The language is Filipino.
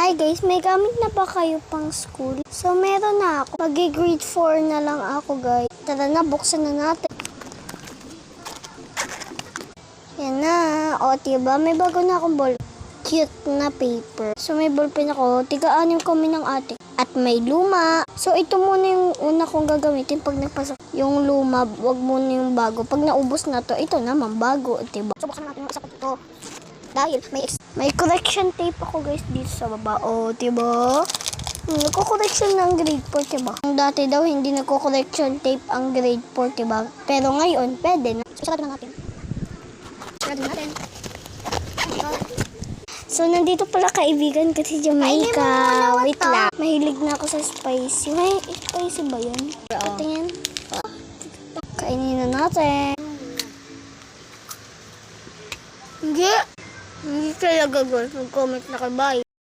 Hi guys, may gamit na ba kayo pang school? So meron na ako. Mag-grade 4 na lang ako guys. Tara na, buksan na natin. Yan na. O diba, may bago na akong ball. Cute na paper. So may ballpen ako. Tiga-anim kami ng ate. At may luma. So ito muna yung una kong gagamitin pag nagpasok. Yung luma, wag muna yung bago. Pag naubos na to, ito naman bago. Diba? So buksan natin yung isa ko dito. Dahil may correction tape ako guys dito sa baba. O, diba? Nagko-correction ng grade 4, diba? Ang dati daw hindi nagko-correction tape ang grade 4, diba? Pero ngayon, pwede na. So, sarado na natin. Sarado na natin. So, nandito pala kaibigan kasi Jamaica. Wait lang. Mahilig na ako sa spicy. May spicy ba yun? Patingin. Kainin na natin. Hindi talaga guys. Mag-comment na kayo. Bye.